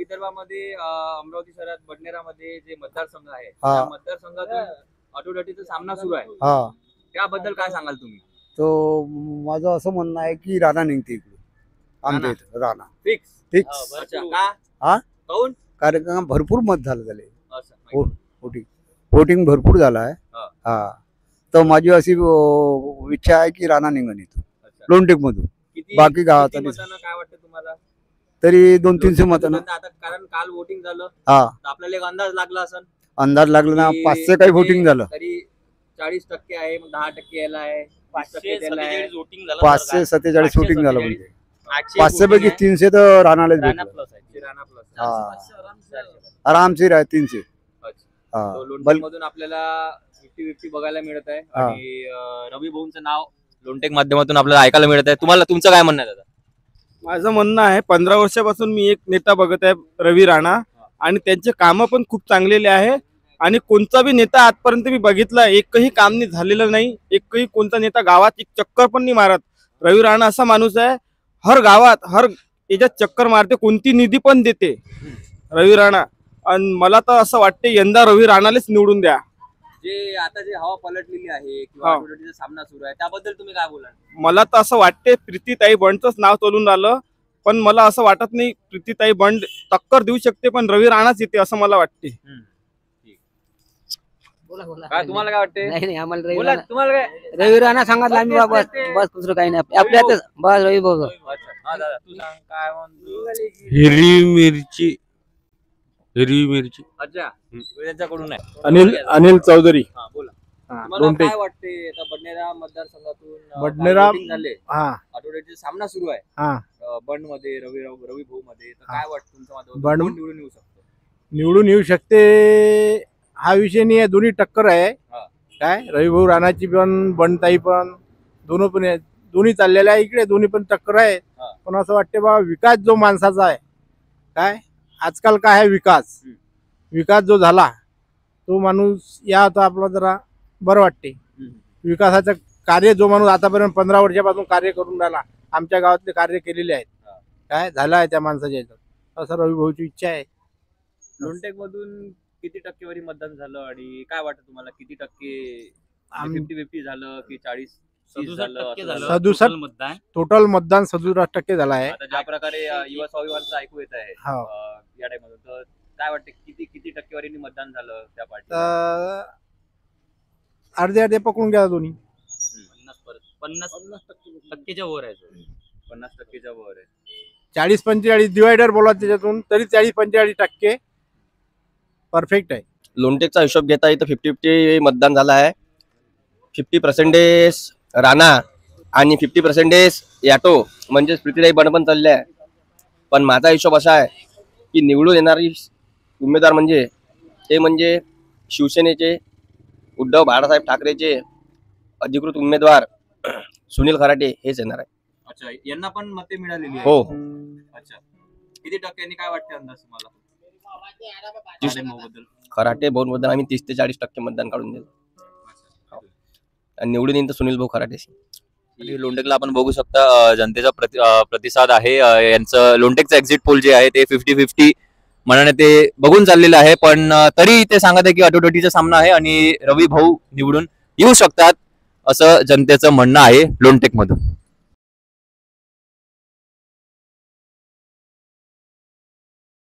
विदर्भामध्ये अमरावती शहरात बडनेरामध्ये जे मतदारसंघ आहे त्या मतदारसंघातून अटोडटीचा सामना सुरू आहे, त्याबद्दल काय सांगाल तुम्ही? तो माझं असं म्हणणं आहे की राणा निघते इकडे आमच्या इथं राणा फिक्स फिक्स. अच्छा का? हा काऊन? कारण भरपूर मत झालं त्याले, असं माहिती. वोटिंग भरपूर झालं आहे. हा तर माझी अशी इच्छा आहे की राणा निघन इथं अच्छा. लोणटेक मधून. किती बाकी गावात किती मतांना काय वाटतं तुम्हाला? तरी 200-300 मतांना. आता कारण काल वोटिंग झालं हा तर आपल्याला एक अंदाज लागला असेल, अंदाज लागला ना, की 500 काही वोटिंग झालं. तरी 40% आहे, मग 10% याला आहे, 5% त्याला आहे. 547 वोटिंग झालं म्हणजे 500 पैकी 300 तर राणालाच भेटलं. राणा प्लस हा आरामशीर आहे 300. तो लोणटेक मधून आपल्याला 50-50 बघायला मिळत आहे आणि रवी भाऊंचं नाव लोणटेक माध्यमातून आपल्याला ऐकायला मिळत आहे. तुम्हाला तुमचं काय म्हणणं आहे दादा? माझं म्हणणं आहे 15 वर्षापासून मी एक नेता बघत आहे रवी राणा, आणि त्यांचे कामं पण खूप चांगलेले आहे. आणि कोणता बी नेता आजपर्यंत मी बघितला एकही काम नाही झालेलं नाही. एकही कोणता नेता गावात एक चक्कर पण नाही मारत. रवी राणा असा माणूस आहे, हर गावात हर याच्यात चक्कर मारते, कोणती निधी पण देते रवी राणा. आणि मला तर असं वाटते यंदा रवी राणालाच निवडून द्या. जे आता जे हवा पलटलेली आहे किंवा अटोडटीचा सामना सुरू आहे त्याबद्दल तुम्ही काय बोलाल? मला तर असं वाटते प्रीतीताई बंडचंच नाव चालून राहिलं, पण मला असं वाटत नाही प्रीतीताई बंड टक्कर देऊ शकते, पण रवी राणाच येते असं मला वाटते. काय तुम्हाला काय वाटते? नाही आम्हाला बोला, तुम्हाला काय? रवी राणा सांगितलं आम्ही, बस बस दुसरं काही नाही आपल्यातच, बस रवी भाऊ. अच्छा, हा दादा तू सांग काय म्हणतो? हिरवी मिरची. अच्छा, त्यांच्याकडून आहे. अनिल चौधरी. हा बोला. तुम्हाला काय वाटते आता बडनेरा मतदारसंघातून बडनेरा झाले, अटोडटीचा सामना सुरू आहे बंड मध्ये रवी भाऊ मध्ये, तर काय वाटतं तुमच्या मतावर बंड कोण निवडून येऊ शकतो? निवडून येऊ शकते हा विषय नाही आहे, दोन्ही टक्कर आहे. काय रवी भाऊ राणाची पण बंडताई पण दोन्ही चाललेल्या आहे इकडे, दोन्ही पण टक्कर आहे. पण असं वाटते बा विकास जो माणसाचा आहे, काय आजकाल काय आहे विकास जो झाला तो माणूस या होता आपला जरा बरं वाटते. विकासाचं कार्य जो माणूस आतापर्यंत 15 वर्षापासून कार्य करून राहिला, आमच्या गावातले कार्य केलेले आहेत, काय झालं आहे त्या माणसाच्या याच्यात, असं रवी भाऊची इच्छा आहे. लोणटेक मधून किती टक्केवारी मतदान झालं आणि काय वाटतं तुम्हाला किती टक्के? 50-50 झालं की 40-30 झालं? 67 मतदान टोटल मतदान 67% झालं आहे. आता ज्या प्रकारे युवा स्वाभिमानचं ऐकू येत आहे या टाइममध्ये, तर काय वाटतं किती टक्केवारीने मतदान झालं त्या पार्टीला? अर्धे पकडून घ्या दोन्ही. 50 टक्केच्या वर आहे. 50%च्या वर आहे. 40-45 डिवायडर बोला त्याच्यातून, तरी 40-45% परफेक्ट आहे. लोणटेकचा हिशोब घेता येईल तर 50-50 मतदान झालं आहे. 50% राणा आणि 50% याटो म्हणजे प्रीतीताई बंड पण चालले आहे. पण माझा हिशोब असा आहे की निवडून येणारी उमेदवार म्हणजे शिवसेनेचे उद्धव बाळासाहेब ठाकरेचे अधिकृत उमेदवार सुनील खराटे हेच येणार आहे. अच्छा, यांना पण मते मिळालेली आहे. हो. अच्छा, किती टक्क्यांनी काय वाटते अंदाज तुम्हाला? खराटे भाऊ बद्दल आम्ही 30 ते 40% मतदान काढून देऊ. आणि निवडून येईन तर सुनील भाऊ खराटे. लोणटेकला आपण बघू शकता जनतेचा प्रतिसाद आहे. यांचं लोणटेकचं एक्झिट पोल जे आहे ते 50-50 मनाने ते बघून चाललेलं आहे, पण तरी ते सांगत आहे की अटोडटीचा सामना आहे आणि रवी भाऊ निवडून येऊ शकतात असं जनतेचं म्हणणं आहे लोणटेक मधून.